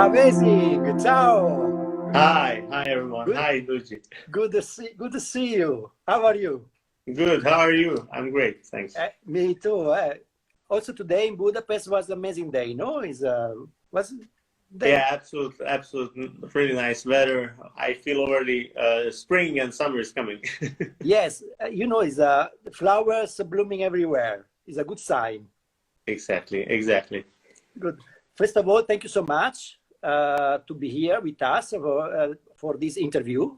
Amazing. Ciao. Hi everyone. Good, Hi Luigi. good to see you. How are you? Good. How are you? I'm great, thanks. Me too. Also today in Budapest was an amazing day. No, was day. Yeah, absolutely. Really nice weather. I feel already spring and summer is coming. Yes, is flowers blooming everywhere. It's a good sign. Exactly. Good. First of all, thank you so much to be here with us for this interview.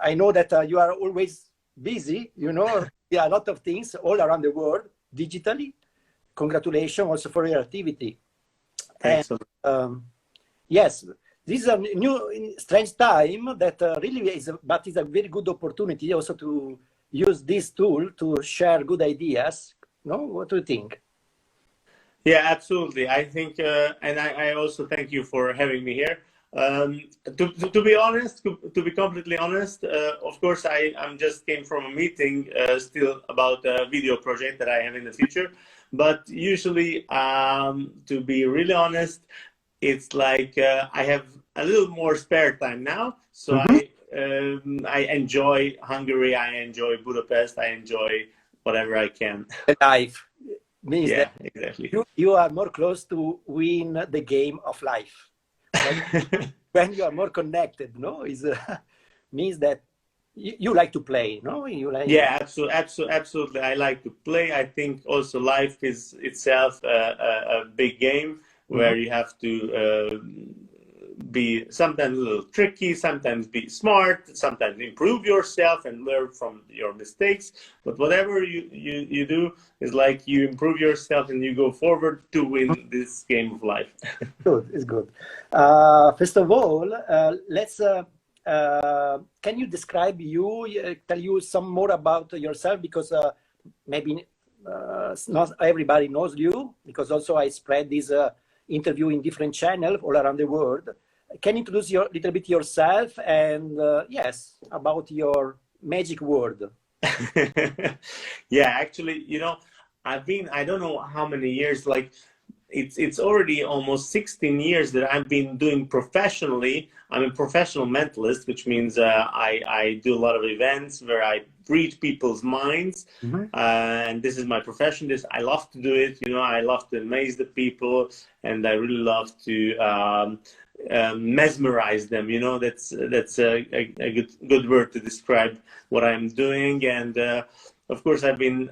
I know that you are always busy. Yeah, a lot of things all around the world digitally. Congratulations also for your activity. Thanks. Yes, this is a new strange time that really is, but it's a very good opportunity also to use this tool to share good ideas. No, what do you think? Yeah, absolutely. I think, and I also thank you for having me here. To be honest, to be completely honest, of course, I'm just came from a meeting still about a video project that I have in the future. But usually, to be really honest, it's like I have a little more spare time now. So I enjoy Hungary, I enjoy Budapest, I enjoy whatever I can. Life means Yeah, that exactly. you are more close to win the game of life. When you are more connected, no, means that you like to play, no? You like. Yeah, absolutely. I like to play. I think also life is itself a big game where you have to be sometimes a little tricky, sometimes be smart, sometimes improve yourself and learn from your mistakes. But whatever you do is like you improve yourself and you go forward to win this game of life. Good, it's good. First of all, let's. Can you describe tell you some more about yourself, because maybe not everybody knows you, because also I spread this interview in different channels all around the world. Can you introduce little bit yourself and yes, about your magic word? Yeah, actually, I don't know how many years, like it's already almost 16 years that I've been doing professionally. I'm a professional mentalist, which means I do a lot of events where I read people's minds, and this is my profession. I love to do it. I love to amaze the people, and I really love to mesmerize them. That's a good word to describe what I'm doing. And of course, I've been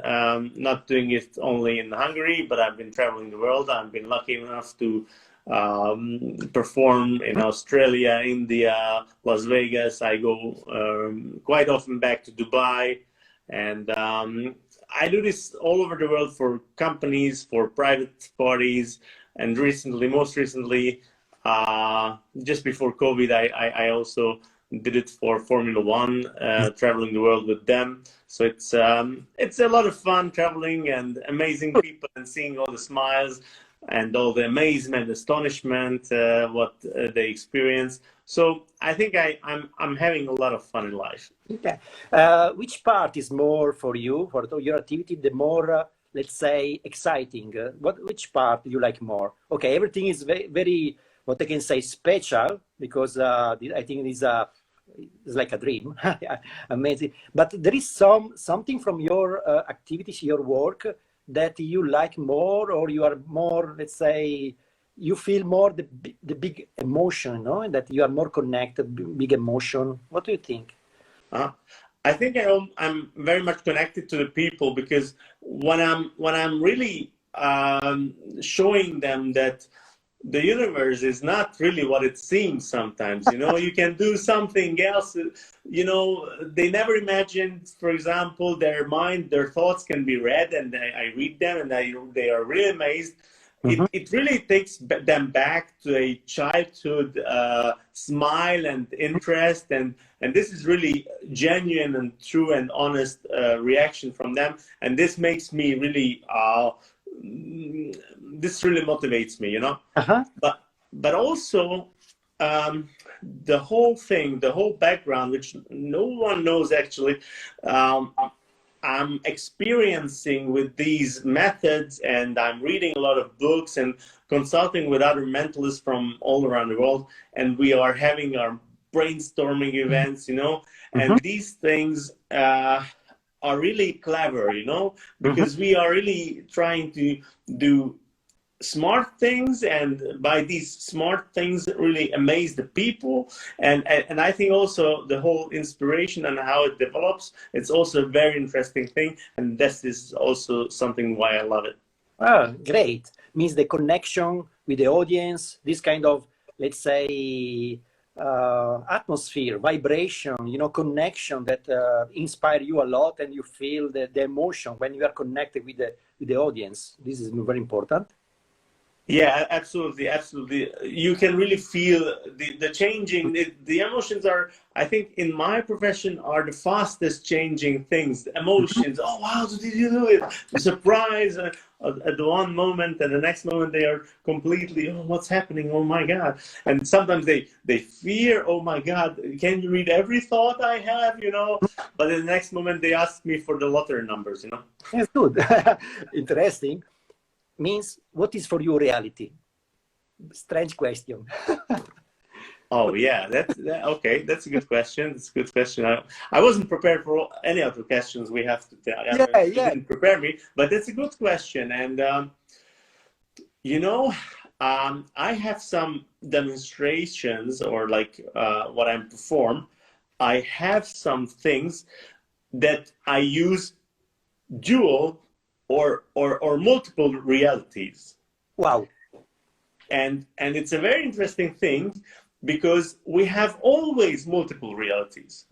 not doing it only in Hungary, but I've been traveling the world. I've been lucky enough to perform in Australia, India, Las Vegas. I go quite often back to Dubai, and I do this all over the world for companies, for private parties, and most recently, just before COVID, I also did it for Formula One, traveling the world with them. So it's a lot of fun traveling and amazing people and seeing all the smiles and all the amazement, astonishment, what they experience. So I think I'm having a lot of fun in life. Okay. Which part is more for you, for your activity, the more, let's say, exciting? Which part do you like more? Okay, everything is very, very, what I can say, special, because I think it's like a dream. Amazing. But there is something from your activities, your work, that you like more, or you are more, let's say, you feel more the big emotion, no? And that you are more connected, big emotion. What do you think? I think I'm very much connected to the people, because when I'm really showing them that the universe is not really what it seems sometimes. You can do something else. They never imagined, for example, their thoughts can be read, and I read them, and they are really amazed. It really takes them back to a childhood smile and interest, and this is really genuine and true and honest reaction from them, and this makes me really this really motivates me, but also the whole thing, the whole background, which no one knows actually. I'm experiencing with these methods, and I'm reading a lot of books and consulting with other mentalists from all around the world, and we are having our brainstorming events, you know, and these things are really clever, you know, because we are really trying to do smart things, and by these smart things really amaze the people, and I think also the whole inspiration and how it develops, it's also a very interesting thing, and this is also something why I love it. Oh, great. Means the connection with the audience, this kind of, let's say, atmosphere, vibration, you know, connection that inspire you a lot, and you feel the emotion when you are connected with the audience. This is very important. Yeah, absolutely, absolutely. You can really feel the changing. The emotions are, I think, in my profession, are the fastest changing things. The emotions. Oh wow, did you do it? The surprise at the one moment, and the next moment they are completely. Oh, what's happening? Oh my God! And sometimes they fear. Oh my God! Can you read every thought I have? You know. But in the next moment they ask me for the lottery numbers. You know. It's good. Interesting. Means what is for you reality? Strange question. Oh yeah, okay. That's a good question. That's a good question. I wasn't prepared for any other questions we have to tell. Yeah, You didn't prepare me, but that's a good question. And you know, I have some demonstrations, or like what I perform. I have some things that I use dual or multiple realities. Wow. And it's a very interesting thing, because we have always multiple realities.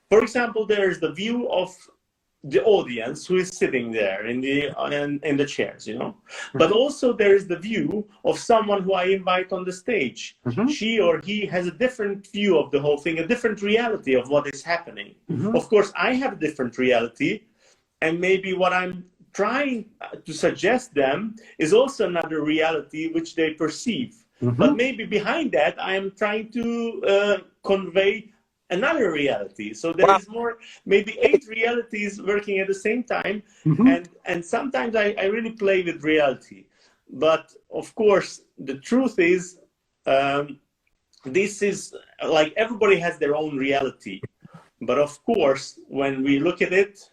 For example, there's the view of the audience who is sitting there in the chairs, you know. But also there is the view of someone who I invite on the stage. She or he has a different view of the whole thing, a different reality of what is happening. Of course, I have a different reality, and maybe what I'm trying to suggest them is also another reality which they perceive. But maybe behind that, I am trying to convey another reality. So there is more, maybe 8 realities working at the same time. And sometimes I really play with reality. But of course, the truth is, this is like everybody has their own reality. But of course, when we look at it,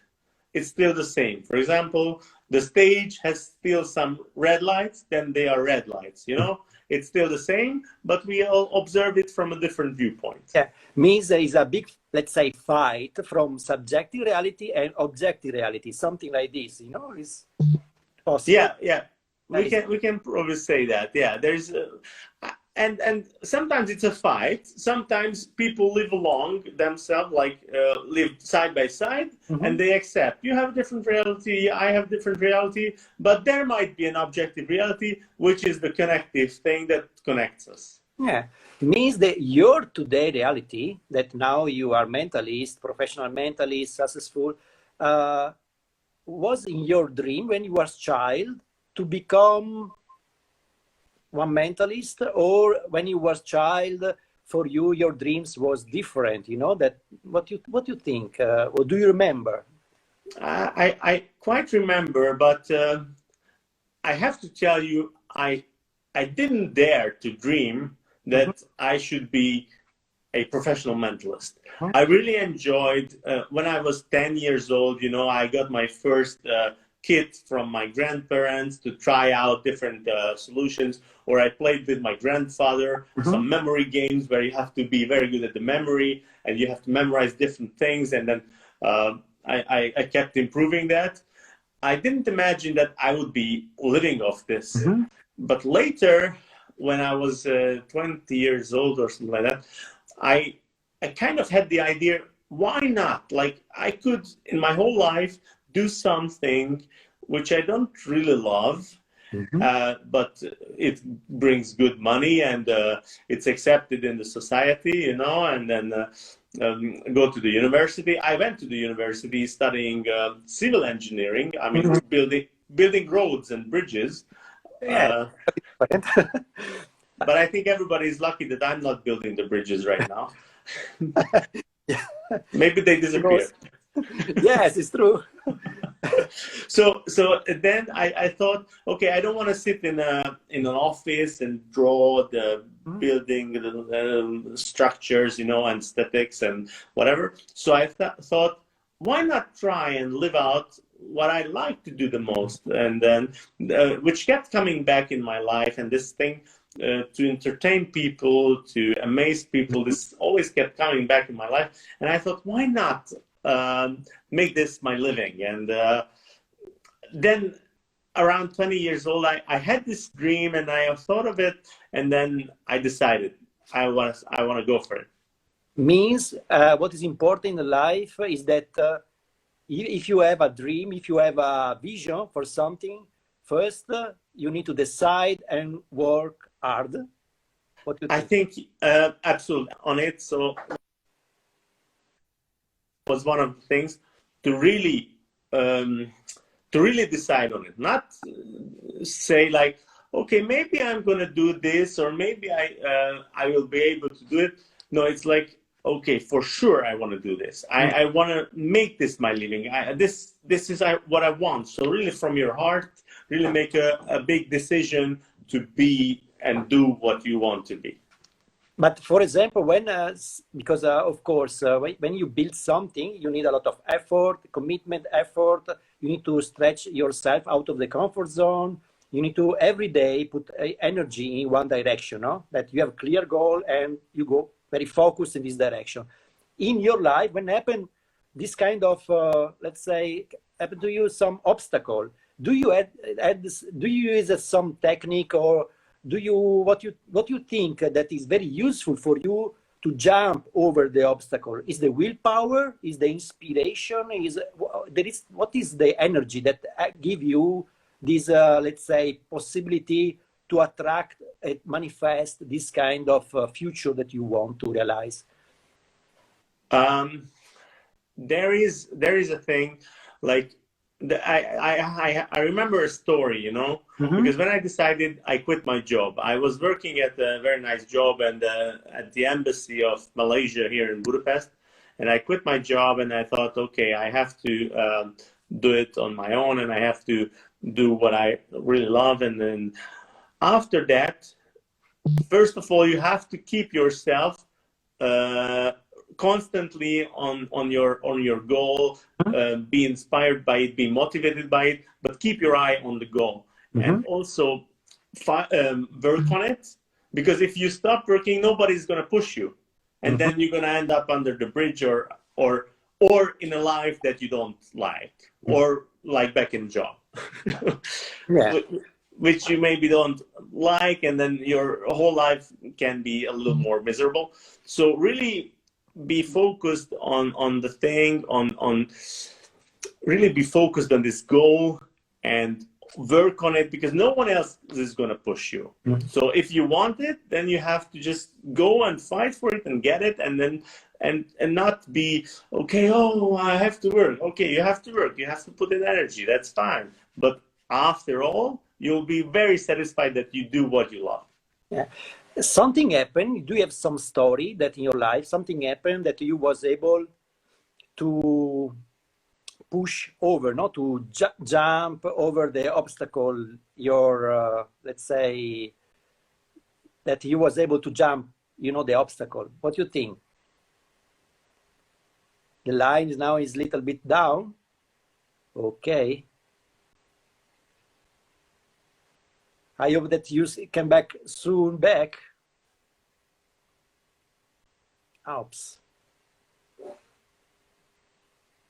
it's still the same. For example, the stage has still some red lights, then they are red lights, you know? It's still the same, but we all observe it from a different viewpoint. Yeah, means there is a big, let's say, fight from subjective reality and objective reality, something like this, you know, is possible. Yeah. We can probably say that. Yeah, there's and sometimes it's a fight. Sometimes people live along themselves, like live side by side, and they accept. You have a different reality, I have a different reality, but there might be an objective reality, which is the connective thing that connects us. Yeah, means that your today reality, that now you are mentalist, professional mentalist, successful, was in your dream when you were a child to become one mentalist, or when you were a child, for you, your dreams was different, you know, that what you think, or do you remember? I quite remember, but I have to tell you, I didn't dare to dream that I should be a professional mentalist. I really enjoyed, when I was 10 years old, you know, I got my first kit from my grandparents to try out different solutions, or I played with my grandfather some memory games where you have to be very good at the memory and you have to memorize different things, and then I kept improving that. I didn't imagine that I would be living off this. But later, when I was 20 years old or something like that, I kind of had the idea, why not? Like, I could, in my whole life, do something which I don't really love, but it brings good money, and it's accepted in the society, you know, and then go to the university. I went to the university studying civil engineering. I mean, building roads and bridges. Yeah. But I think everybody is lucky that I'm not building the bridges right now. Maybe they disappear. Yes, it's true. So then I thought, okay, I don't want to sit in an office and draw the building, the structures, and aesthetics and whatever. So I thought, why not try and live out what I like to do the most, and then which kept coming back in my life, and this thing to entertain people, to amaze people, this always kept coming back in my life, and I thought, why not make this my living? And then around 20 years old, I had this dream, and I thought of it, and then I decided I want to go for it. Means what is important in life is that if you have a dream, if you have a vision for something, first you need to decide and work hard. What do you think? I think absolutely on it. So was one of the things to really decide on it, not say like, okay, maybe I'm going to do this, or maybe I will be able to do it. No, it's like, okay, for sure I want to do this. I want to make this my living. This is what I want. So really from your heart, really make a big decision to be and do what you want to be. But for example, when because of course, when you build something, you need a lot of effort, commitment, effort. You need to stretch yourself out of the comfort zone. You need to every day put energy in one direction, no? That you have a clear goal and you go very focused in this direction. In your life, when happen this kind of, let's say, happen to you some obstacle, do you add this, do you use some technique, or do you what you think that is very useful for you to jump over the obstacle? Is the willpower? Is the inspiration? What is the energy that give you this let's say possibility to attract and manifest this kind of future that you want to realize? There is a thing like I remember a story, because when I decided, I quit my job. I was working at a very nice job and at the embassy of Malaysia here in Budapest, and I quit my job, and I thought, okay, I have to do it on my own, and I have to do what I really love. And then after that, first of all, you have to keep yourself constantly on your goal, be inspired by it, be motivated by it, but keep your eye on the goal. And also work on it, because if you stop working, nobody's going to push you, and then you're going to end up under the bridge, or in a life that you don't like, or like back in job. Yeah. Which you maybe don't like, and then your whole life can be a little more miserable. So really be focused on the thing, on really be focused on this goal and work on it, because no one else is going to push you. So if you want it, then you have to just go and fight for it and get it, and then and not be, okay, oh, I have to work. Okay, you have to work, you have to put in energy, that's fine, but after all, you'll be very satisfied that you do what you love. Yeah. Something happened. Do you have some story that in your life something happened that you was able to push over, not to jump over the obstacle? Your let's say that you was able to jump, the obstacle. What do you think? The line is now a little bit down. Okay. I hope that you come back soon back. Oops.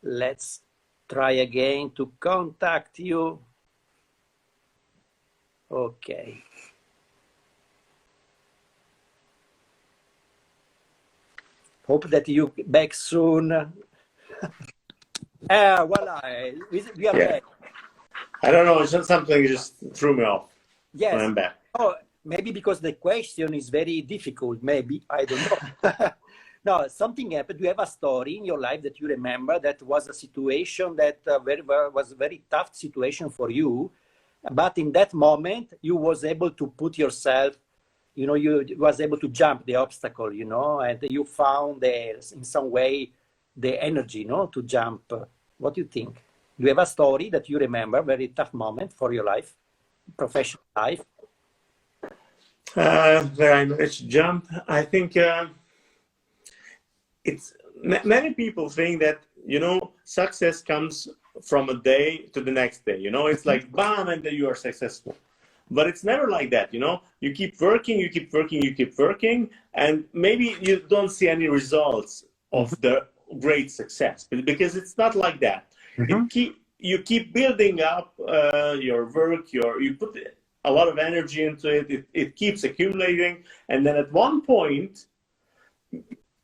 Let's try again to contact you. Okay. Hope that you back soon. Voila, we are back. I don't know, it's just something just threw me off. Yes. When I'm back. Oh, maybe because the question is very difficult. Maybe, I don't know. No, something happened. Do you have a story in your life that you remember that was a situation that was a very tough situation for you, but in that moment you was able to put yourself, you was able to jump the obstacle, and you found in some way the energy, to jump. What do you think? Do you have a story that you remember, very tough moment for your life, professional life? Where I managed to jump, I think it's many people think that, you know, success comes from a day to the next day. You know, it's like bam, and then you are successful. But it's never like that. You know, you keep working, you keep working, you keep working, and maybe you don't see any results of the great success, but because it's not like that. You keep building up your work, you put a lot of energy into it. It keeps accumulating, and then at one point,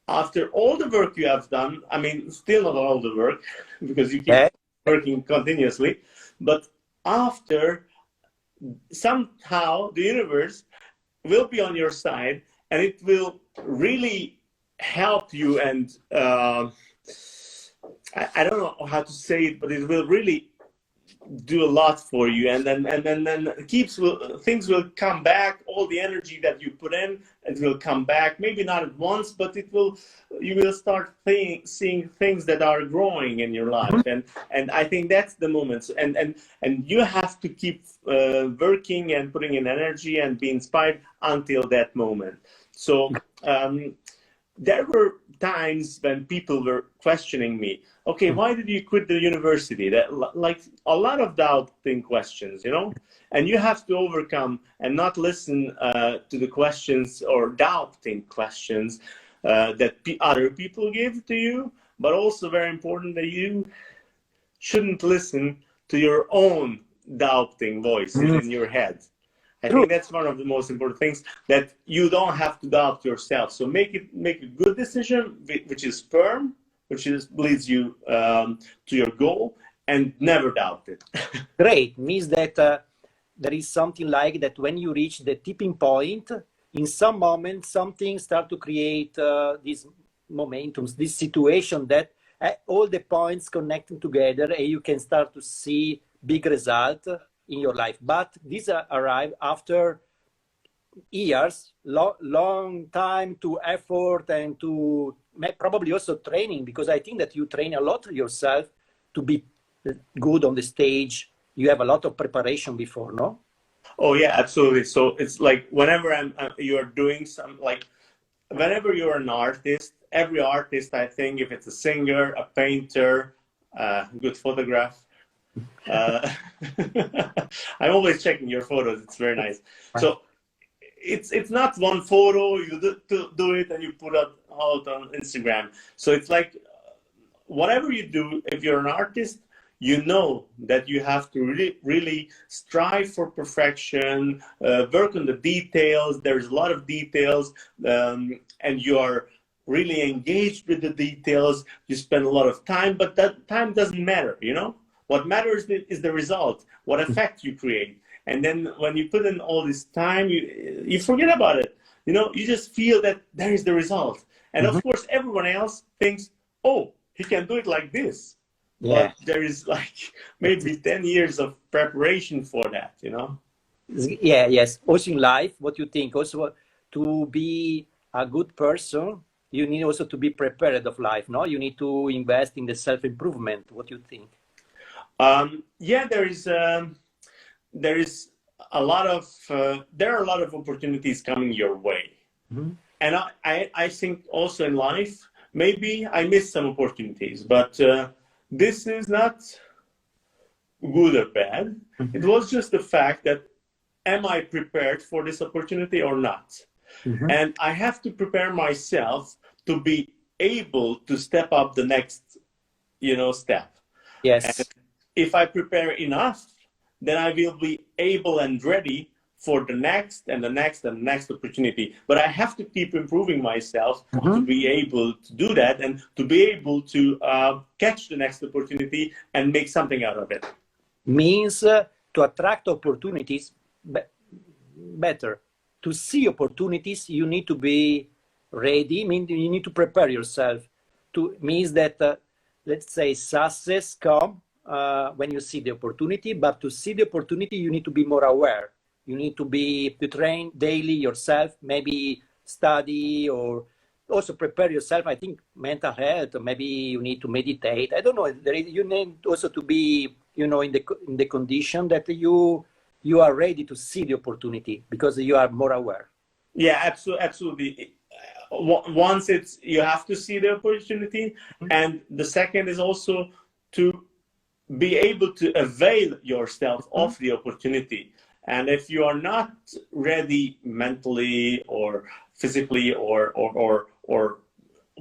after all the work you have done, I mean, still not all the work, because you keep working continuously, but after, somehow the universe will be on your side, and it will really help you, and I don't know how to say it, but it will really do a lot for you, and then things will come back. All the energy that you put in, it will come back. Maybe not at once, but you will start seeing things that are growing in your life, and I think that's the moment. And you have to keep working and putting in energy and be inspired until that moment. So there were times when people were questioning me, okay, why did you quit the university? That, like, a lot of doubting questions, you know, and you have to overcome and not listen to the questions or doubting questions that other people give to you, but also very important that you shouldn't listen to your own doubting voices in your head. I think that's one of the most important things, that you don't have to doubt yourself. So make a good decision, which is firm, which leads you to your goal, and never doubt it. Great. Means that there is something like that when you reach the tipping point, in some moment, something start to create these momentums, this situation that all the points connecting together, and you can start to see big result in your life. But these arrive after years, long time to effort and to probably also training, because I think that you train a lot yourself to be good on the stage. You have a lot of preparation before, no? Oh yeah, absolutely. So it's like whenever you're doing some, like whenever you're an artist, every artist, I think, if it's a singer, a painter, good photograph, I'm always checking your photos. It's very nice. So it's not one photo, you do it and you put it out on Instagram. So it's like whatever you do, if you're an artist, you know that you have to really strive for perfection, work on the details. There's a lot of details, and you are really engaged with the details. You spend a lot of time, but that time doesn't matter, you know? What matters is the result, what effect you create. And then when you put in all this time, you forget about it. You know, you just feel that there is the result. And of course, everyone else thinks, oh, he can do it like this. Yeah. But there is like maybe 10 years of preparation for that, you know? Yeah, yes. Also in life, what you think, also to be a good person, you need also to be prepared of life, no? You need to invest in the self-improvement. What do you think? Yeah, there are a lot of opportunities coming your way. And I think also in life, maybe I missed some opportunities, but this is not good or bad. It was just the fact that, am I prepared for this opportunity or not? And I have to prepare myself to be able to step up the next, step. Yes. And if I prepare enough, then I will be able and ready for the next and the next and the next opportunity. But I have to keep improving myself to be able to do that and to be able to catch the next opportunity and make something out of it. Means to attract opportunities better. To see opportunities, you need to be ready. Means you need to prepare yourself. Means that, let's say, success come when you see the opportunity, but to see the opportunity, you need to be more aware. You need to train daily yourself, maybe study or also prepare yourself. I think mental health, maybe you need to meditate. I don't know. You need also to be, in the condition that you are ready to see the opportunity because you are more aware. Yeah, absolutely. Once you have to see the opportunity, and the second is also to be able to avail yourself of the opportunity. And if you are not ready mentally or physically or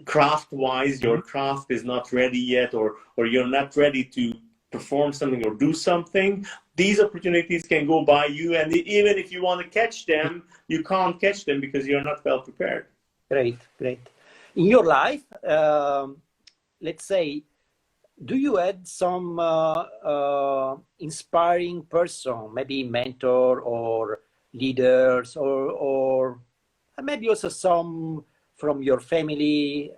craft wise, your craft is not ready yet, or you're not ready to perform something or do something, these opportunities can go by you, and even if you want to catch them, you can't catch them because you're not well prepared. Great. In your life, let's say, do you had some inspiring person, maybe mentor or leaders, or maybe also some from your family,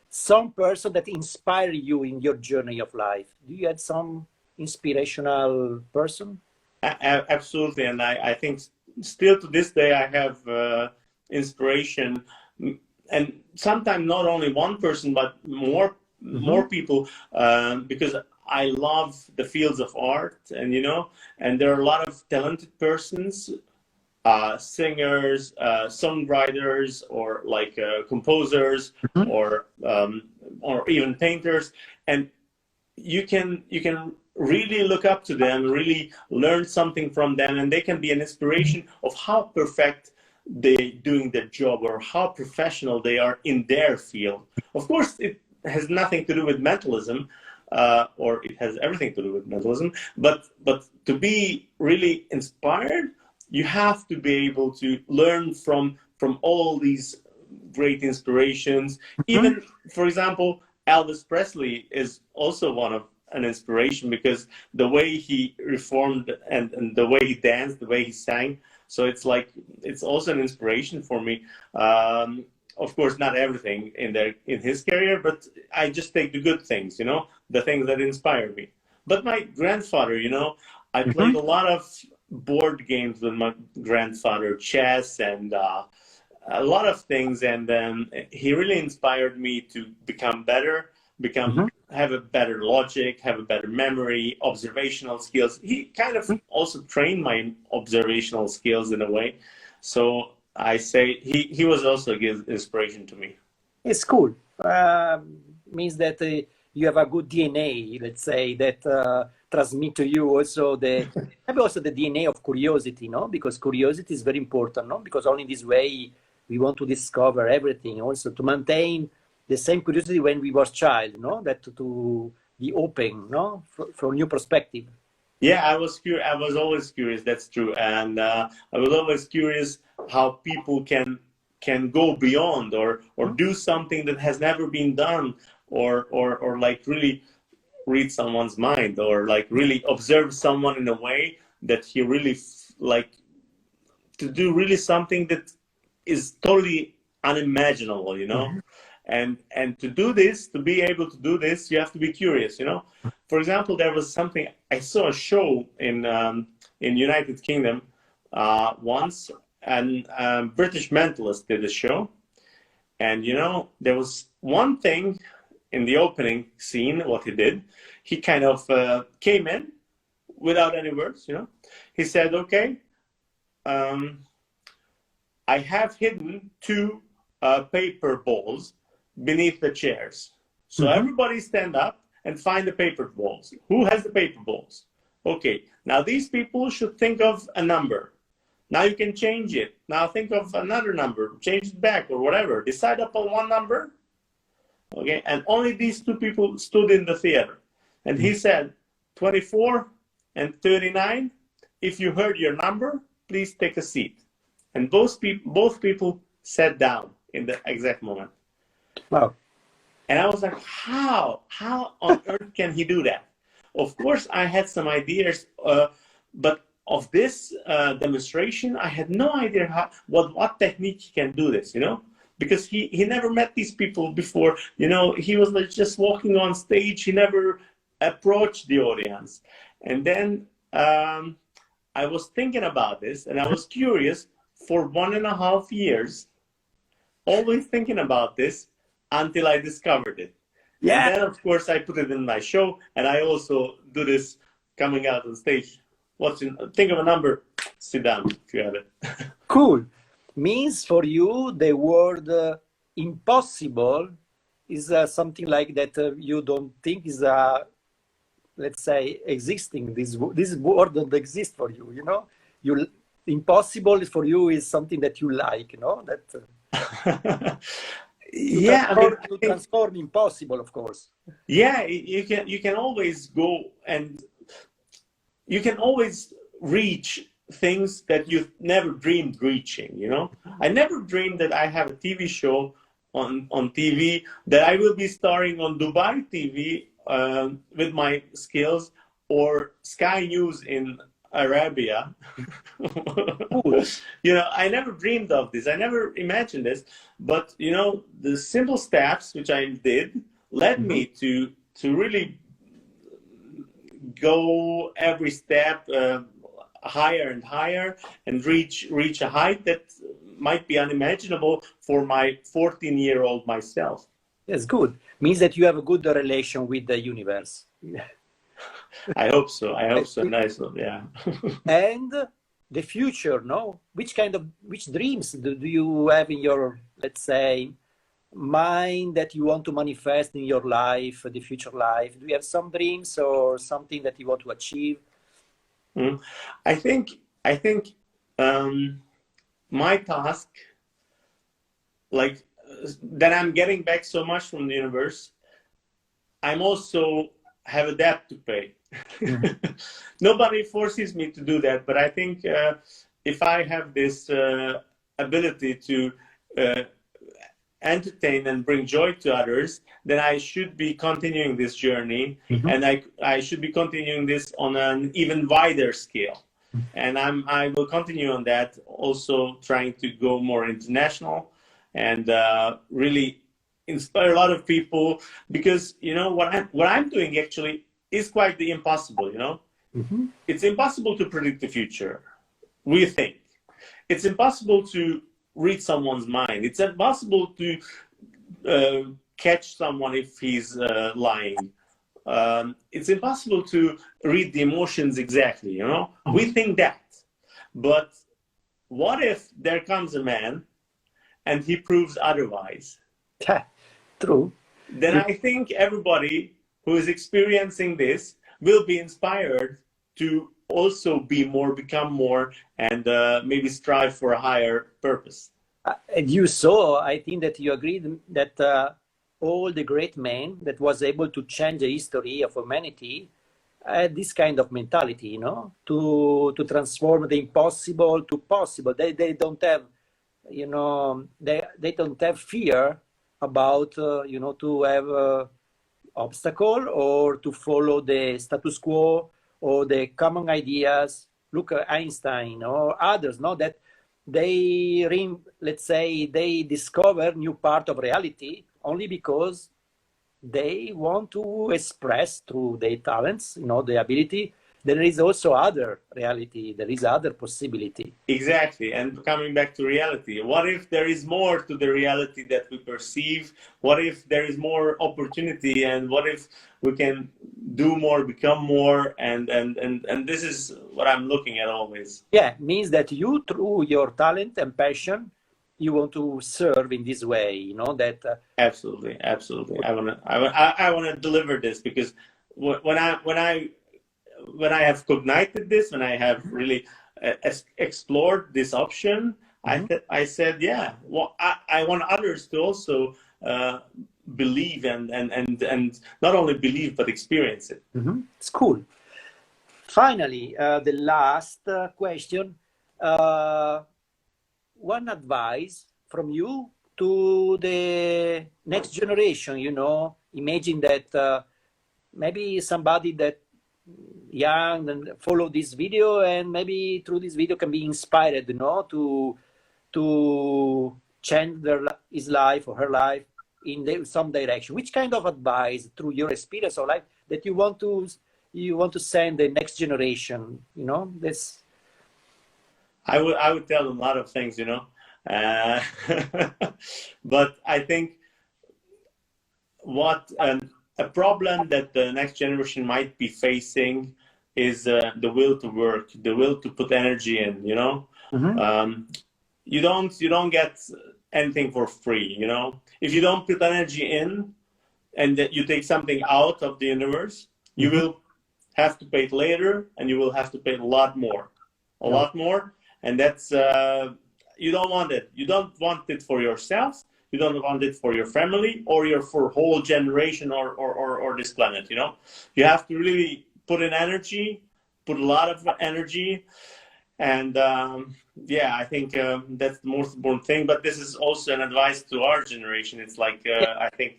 some person that inspire you in your journey of life? Do you have some inspirational person? Absolutely, and I think still to this day I have inspiration, and sometimes not only one person but more people, because I love the fields of art, and there are a lot of talented persons, singers, songwriters, or like composers, or even painters, and you can really look up to them, really learn something from them, and they can be an inspiration of how perfect they doing their job or how professional they are in their field. Of course, it has nothing to do with mentalism, or it has everything to do with mentalism, but to be really inspired, you have to be able to learn from all these great inspirations. Even, for example, Elvis Presley is also one of an inspiration, because the way he reformed and the way he danced, the way he sang. So it's also an inspiration for me. Of course, not everything in his career, but I just take the good things, the things that inspire me. But my grandfather, I played a lot of board games with my grandfather, chess and a lot of things, and he really inspired me to become better, have a better logic, have a better memory, observational skills. He kind of also trained my observational skills in a way. So I say he was also a good inspiration to me. It's cool. Means that you have a good DNA, let's say, that transmit to you also maybe also the DNA of curiosity, no? Because curiosity is very important, no? Because only this way we want to discover everything, also to maintain the same curiosity when we was child, no? That to be open, no? For new perspective. Yeah, I was curious. I was always curious. That's true, and I was always curious how people can go beyond or do something that has never been done, or like really read someone's mind, or like really observe someone in a way that he really like to do really something that is totally unimaginable, and to do this, to be able to do this, you have to be curious, For example, there was something, I saw a show in United Kingdom once, and British mentalist did a show, and there was one thing in the opening scene. What he did, he kind of came in without any words, He said, okay, I have hidden two paper balls beneath the chairs. So everybody stand up and find the paper balls. Who has the paper balls? Okay, now these people should think of a number. Now you can change it. Now think of another number, change it back or whatever. Decide upon one number. Okay, and only these two people stood in the theater. And he said, 24 and 39, if you heard your number, please take a seat. And both people sat down in the exact moment. Wow. And I was like, how on earth can he do that? Of course, I had some ideas, but of this demonstration, I had no idea what technique he can do this, because he never met these people before. He was like just walking on stage. He never approached the audience. And then I was thinking about this, and I was curious for 1.5 years. always thinking about this until I discovered it. Yeah. And then, of course, I put it in my show, and I also do this coming out on stage. Think of a number, sit down if you have it. Cool. Means for you, the word impossible is something like that you don't think is, let's say, existing. This word don't exist for you, you know? Impossible for you is something that you like, you know? That, Yeah, I mean, to transform impossible, of course. Yeah, you can always go, and you can always reach things that you've never dreamed reaching, you know? I never dreamed that I have a TV show on TV, that I will be starring on Dubai TV with my skills, or Sky News in Arabia. Cool. You know, I never dreamed of this. I never imagined this. But, you know, the simple steps which I did led me to really go every step higher and higher, and reach a height that might be unimaginable for my 14-year-old myself. That's good. Means that you have a good relation with the universe. I hope so. I hope so. Nice one. Yeah. And the future, no? Which dreams do you have in your, let's say, mind that you want to manifest in your life, the future life? Do you have some dreams or something that you want to achieve? I think my task, like that I'm getting back so much from the universe, I'm also have a debt to pay. Nobody forces me to do that, but I think if I have this ability to entertain and bring joy to others, then I should be continuing this journey, and I should be continuing this on an even wider scale. And I will continue on that, also trying to go more international and really inspire a lot of people, because you know what I'm doing actually is quite the impossible. You know, it's impossible to predict the future. We think it's impossible to read someone's mind. It's impossible to catch someone if he's lying. It's impossible to read the emotions exactly, you know? We think that. But what if there comes a man and he proves otherwise? True. Then I think everybody who is experiencing this will be inspired to also be more, become more, and maybe strive for a higher purpose. And you saw, I think that you agreed that all the great men that was able to change the history of humanity had this kind of mentality, you know, to transform the impossible to possible. They don't have, you know, they don't have fear about, you know, to have obstacle or to follow the status quo or the common ideas. Look at Einstein or others, no, that let's say they discover new part of reality only because they want to express through their talents, you know, the ability. There is also other reality. There is other possibility. Exactly. And coming back to reality, what if there is more to the reality that we perceive? What if there is more opportunity? And what if we can do more, become more? And this is what I'm looking at always. Yeah, means that you, through your talent and passion, you want to serve in this way, you know, that absolutely. I wanna deliver this, because when I have cognited this, when I have really explored this option, I said, yeah, well, I want others to also believe and not only believe but experience it. It's cool. Finally, the last question. One advice from you to the next generation, you know, imagine that maybe somebody that young and follow this video, and maybe through this video can be inspired, you know, to change his life or her life in some direction. Which kind of advice through your experience of life that you want to send the next generation, you know? This I would tell them a lot of things, you know. Uh, but I think what a problem that the next generation might be facing is the will to work, the will to put energy in. You know, Mm-hmm. you don't get anything for free. You know, if you don't put energy in and that you take something out of the universe, you Mm-hmm. will have to pay it later, and you will have to pay a lot more, No. and that's you don't want it. You don't want it for yourself. You don't want it for your family or your for whole generation or this planet. You know, you have to really put in energy, put a lot of energy, and yeah, I think that's the most important thing. But this is also an advice to our generation. It's like Yeah. I think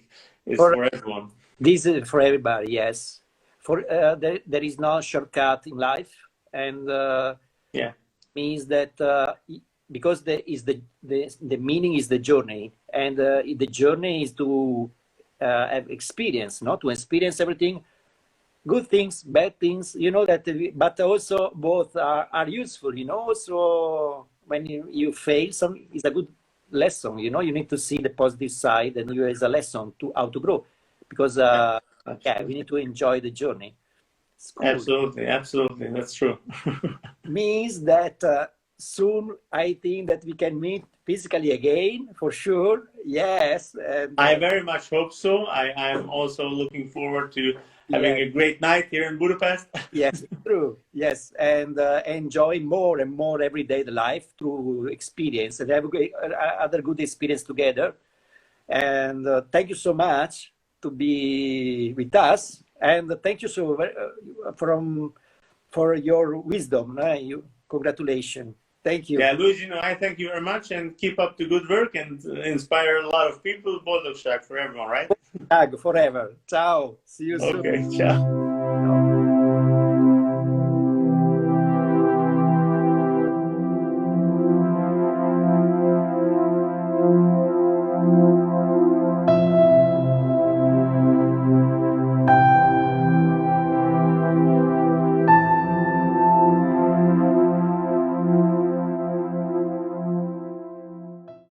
it's For for everyone. this is for everybody. Yes. For there is no shortcut in life, and Yeah, means that because the meaning is the journey, and the journey is to have experience, not to experience everything, good things, bad things, you know that, but also both are useful, you know. So when you fail, some is a good lesson, you know. You need to see the positive side and you as a lesson to how to grow, because yeah, yeah, we need to enjoy the journey. It's cool. absolutely, absolutely. That's true. Means that soon I think that we can meet physically again for sure. Yes, and I very much hope so. I am also looking forward to having yes, a great night here in Budapest. yes, true. Yes, and enjoy more and more every day the life through experience and have a other good experience together. And thank you so much to be with us. And thank you so from for your wisdom. You congratulations. Thank you. Yeah, Luigi, no, I thank you very much and keep up the good work and inspire a lot of people. Boldog for everyone, right? Tag forever. Ciao. See you soon. Okay, ciao.